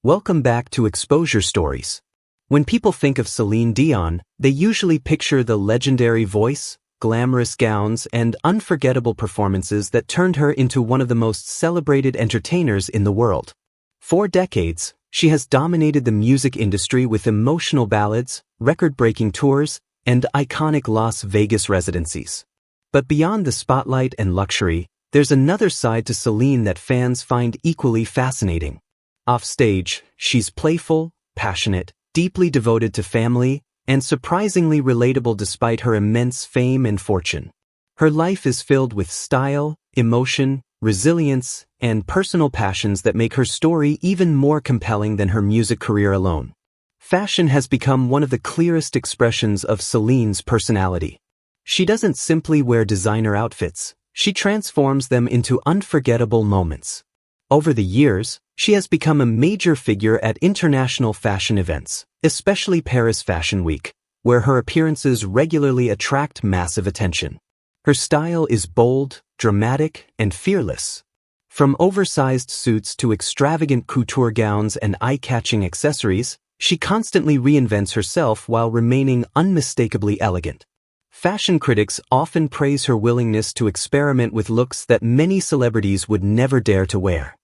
Welcome back to Exposure Stories. When people think of Celine Dion, they usually picture the legendary voice, glamorous gowns, and unforgettable performances that turned her into one of the most celebrated entertainers in the world. For decades, she has dominated the music industry with emotional ballads, record-breaking tours, and iconic Las Vegas residencies. But beyond the spotlight and luxury, there's another side to Celine that fans find equally fascinating. Offstage, she's playful, passionate, deeply devoted to family, and surprisingly relatable despite her immense fame and fortune. Her life is filled with style, emotion, resilience, and personal passions that make her story even more compelling than her music career alone. Fashion has become one of the clearest expressions of Celine's personality. She doesn't simply wear designer outfits, she transforms them into unforgettable moments. Over the years, she has become a major figure at international fashion events, especially Paris Fashion Week, where her appearances regularly attract massive attention. Her style is bold, dramatic, and fearless. From oversized suits to extravagant couture gowns and eye-catching accessories, she constantly reinvents herself while remaining unmistakably elegant. Fashion critics often praise her willingness to experiment with looks that many celebrities would never dare to wear.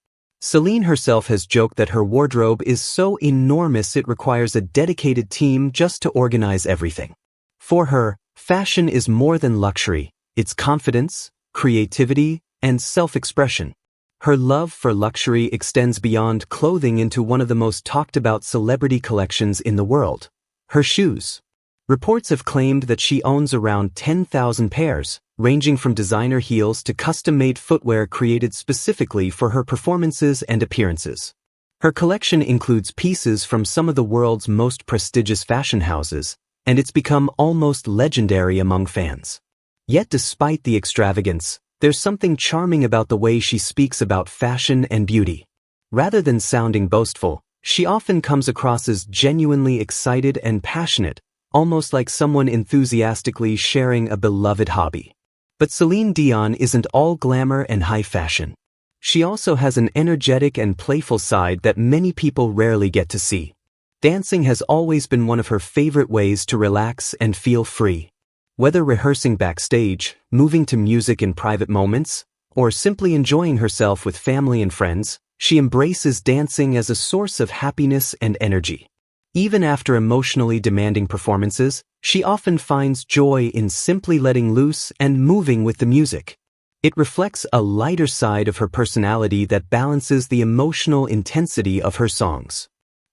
Celine herself has joked that her wardrobe is so enormous it requires a dedicated team just to organize everything. For her, fashion is more than luxury, it's confidence, creativity, and self-expression. Her love for luxury extends beyond clothing into one of the most talked-about celebrity collections in the world: her shoes. Reports have claimed that she owns around 10,000 pairs, ranging from designer heels to custom-made footwear created specifically for her performances and appearances. Her collection includes pieces from some of the world's most prestigious fashion houses, and it's become almost legendary among fans. Yet despite the extravagance, there's something charming about the way she speaks about fashion and beauty. Rather than sounding boastful, she often comes across as genuinely excited and passionate, almost like someone enthusiastically sharing a beloved hobby. But Celine Dion isn't all glamour and high fashion. She also has an energetic and playful side that many people rarely get to see. Dancing has always been one of her favorite ways to relax and feel free. Whether rehearsing backstage, moving to music in private moments, or simply enjoying herself with family and friends, she embraces dancing as a source of happiness and energy. Even after emotionally demanding performances, she often finds joy in simply letting loose and moving with the music. It reflects a lighter side of her personality that balances the emotional intensity of her songs.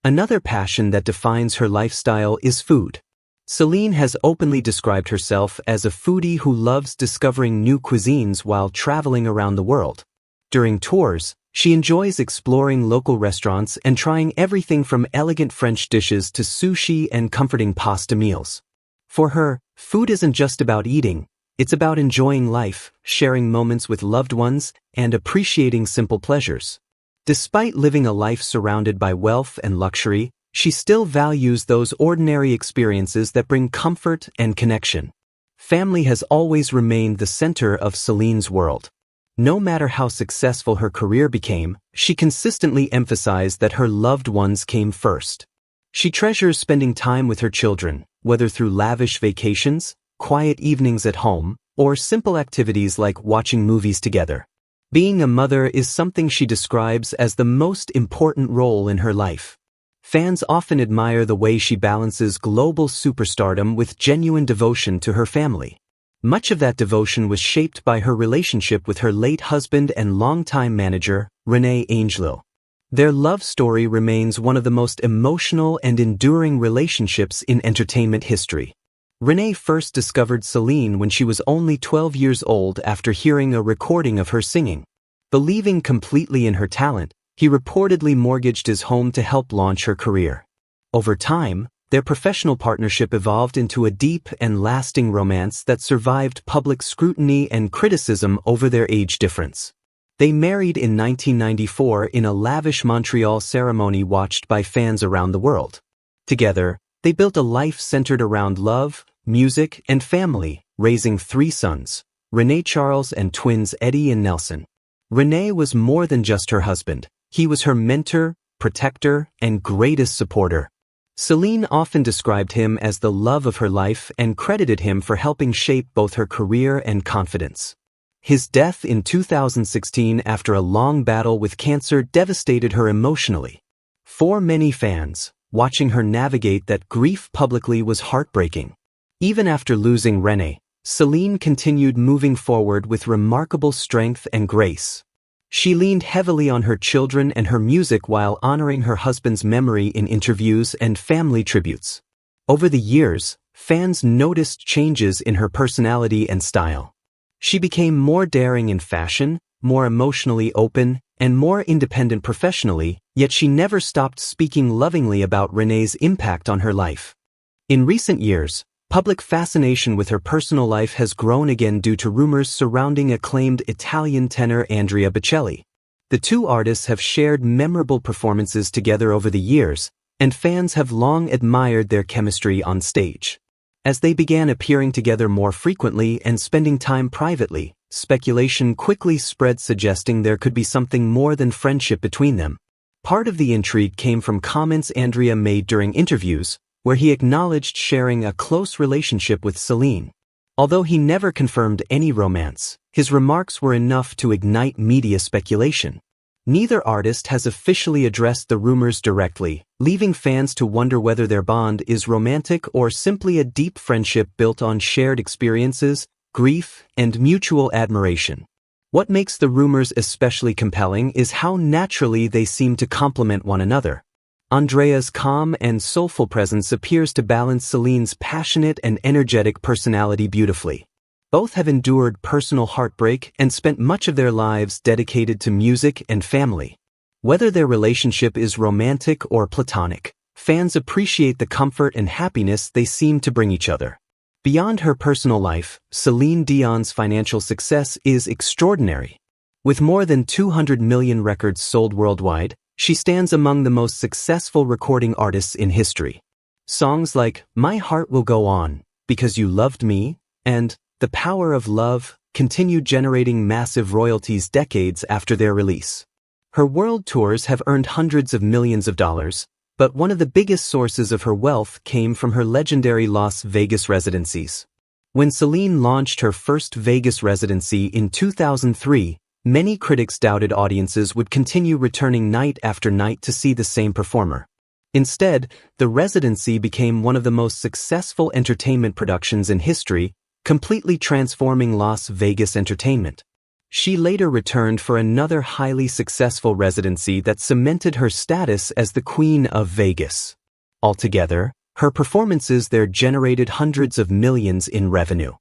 Another passion that defines her lifestyle is food. Celine has openly described herself as a foodie who loves discovering new cuisines while traveling around the world. During tours, she enjoys exploring local restaurants and trying everything from elegant French dishes to sushi and comforting pasta meals. For her, food isn't just about eating, it's about enjoying life, sharing moments with loved ones, and appreciating simple pleasures. Despite living a life surrounded by wealth and luxury, she still values those ordinary experiences that bring comfort and connection. Family has always remained the center of Celine's world. No matter how successful her career became, she consistently emphasized that her loved ones came first. She treasures spending time with her children, whether through lavish vacations, quiet evenings at home, or simple activities like watching movies together. Being a mother is something she describes as the most important role in her life. Fans often admire the way she balances global superstardom with genuine devotion to her family. Much of that devotion was shaped by her relationship with her late husband and longtime manager, René Angelil. Their love story remains one of the most emotional and enduring relationships in entertainment history. René first discovered Celine when she was only 12 years old after hearing a recording of her singing. Believing completely in her talent, he reportedly mortgaged his home to help launch her career. Over time, their professional partnership evolved into a deep and lasting romance that survived public scrutiny and criticism over their age difference. They married in 1994 in a lavish Montreal ceremony watched by fans around the world. Together, they built a life centered around love, music, and family, raising 3 sons, René Charles and twins Eddie and Nelson. René was more than just her husband. He was her mentor, protector, and greatest supporter. Celine often described him as the love of her life and credited him for helping shape both her career and confidence. His death in 2016 after a long battle with cancer devastated her emotionally. For many fans, watching her navigate that grief publicly was heartbreaking. Even after losing René, Celine continued moving forward with remarkable strength and grace. She leaned heavily on her children and her music while honoring her husband's memory in interviews and family tributes. Over the years, fans noticed changes in her personality and style. She became more daring in fashion, more emotionally open, and more independent professionally, yet she never stopped speaking lovingly about René's impact on her life. In recent years, public fascination with her personal life has grown again due to rumors surrounding acclaimed Italian tenor Andrea Bocelli. The two artists have shared memorable performances together over the years, and fans have long admired their chemistry on stage. As they began appearing together more frequently and spending time privately, speculation quickly spread suggesting there could be something more than friendship between them. Part of the intrigue came from comments Andrea made during interviews, where he acknowledged sharing a close relationship with Celine. Although he never confirmed any romance, his remarks were enough to ignite media speculation. Neither artist has officially addressed the rumors directly, leaving fans to wonder whether their bond is romantic or simply a deep friendship built on shared experiences, grief, and mutual admiration. What makes the rumors especially compelling is how naturally they seem to complement one another. Andrea's calm and soulful presence appears to balance Celine's passionate and energetic personality beautifully. Both have endured personal heartbreak and spent much of their lives dedicated to music and family. Whether their relationship is romantic or platonic, fans appreciate the comfort and happiness they seem to bring each other. Beyond her personal life, Celine Dion's financial success is extraordinary. With more than 200 million records sold worldwide, she stands among the most successful recording artists in history. Songs like My Heart Will Go On, Because You Loved Me, and The Power of Love continue generating massive royalties decades after their release. Her world tours have earned hundreds of millions of dollars, but one of the biggest sources of her wealth came from her legendary Las Vegas residencies. When Celine launched her first Vegas residency in 2003, many critics doubted audiences would continue returning night after night to see the same performer. Instead, the residency became one of the most successful entertainment productions in history, completely transforming Las Vegas entertainment. She later returned for another highly successful residency that cemented her status as the Queen of Vegas. Altogether, her performances there generated hundreds of millions in revenue.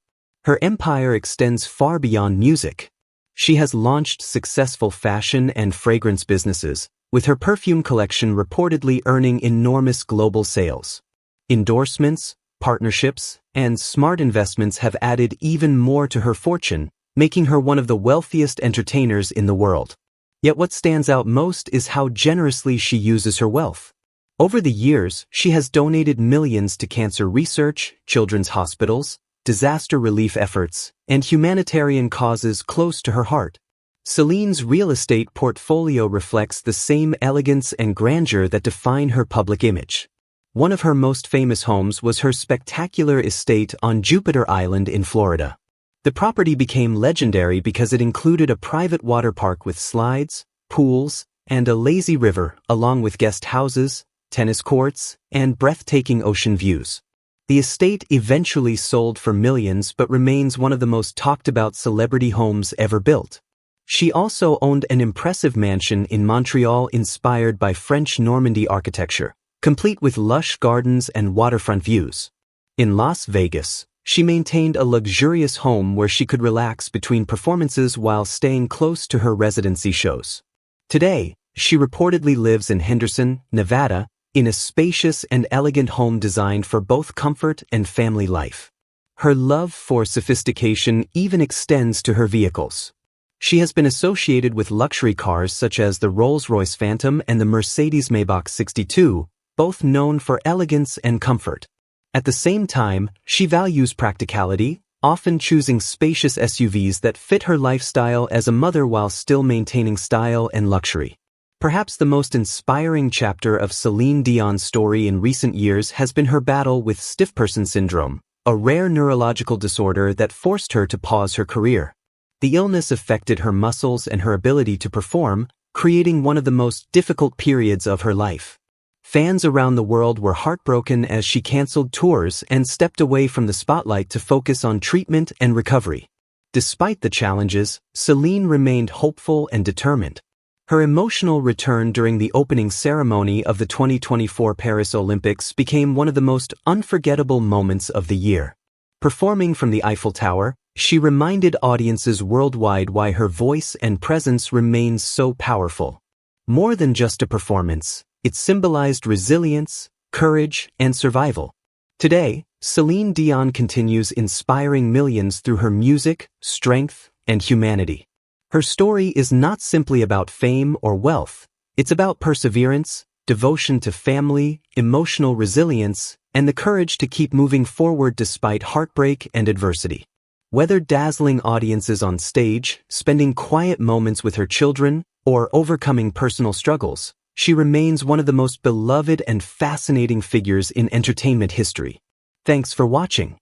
Her empire extends far beyond music. She has launched successful fashion and fragrance businesses, with her perfume collection reportedly earning enormous global sales. Endorsements, partnerships, and smart investments have added even more to her fortune, making her one of the wealthiest entertainers in the world. Yet what stands out most is how generously she uses her wealth. Over the years, she has donated millions to cancer research, children's hospitals, disaster relief efforts, and humanitarian causes close to her heart. Celine's real estate portfolio reflects the same elegance and grandeur that define her public image. One of her most famous homes was her spectacular estate on Jupiter Island in Florida. The property became legendary because it included a private water park with slides, pools, and a lazy river, along with guest houses, tennis courts, and breathtaking ocean views. The estate eventually sold for millions but remains one of the most talked about celebrity homes ever built. She also owned an impressive mansion in Montreal inspired by French Normandy architecture, complete with lush gardens and waterfront views. In Las Vegas, she maintained a luxurious home where she could relax between performances while staying close to her residency shows. Today, she reportedly lives in Henderson, Nevada, in a spacious and elegant home designed for both comfort and family life. Her love for sophistication even extends to her vehicles. She has been associated with luxury cars such as the Rolls-Royce Phantom and the Mercedes-Maybach 62, both known for elegance and comfort. At the same time, she values practicality, often choosing spacious SUVs that fit her lifestyle as a mother while still maintaining style and luxury. Perhaps the most inspiring chapter of Celine Dion's story in recent years has been her battle with stiff person syndrome, a rare neurological disorder that forced her to pause her career. The illness affected her muscles and her ability to perform, creating one of the most difficult periods of her life. Fans around the world were heartbroken as she canceled tours and stepped away from the spotlight to focus on treatment and recovery. Despite the challenges, Celine remained hopeful and determined. Her emotional return during the opening ceremony of the 2024 Paris Olympics became one of the most unforgettable moments of the year. Performing from the Eiffel Tower, she reminded audiences worldwide why her voice and presence remains so powerful. More than just a performance, it symbolized resilience, courage, and survival. Today, Celine Dion continues inspiring millions through her music, strength, and humanity. Her story is not simply about fame or wealth, it's about perseverance, devotion to family, emotional resilience, and the courage to keep moving forward despite heartbreak and adversity. Whether dazzling audiences on stage, spending quiet moments with her children, or overcoming personal struggles, she remains one of the most beloved and fascinating figures in entertainment history. Thanks for watching.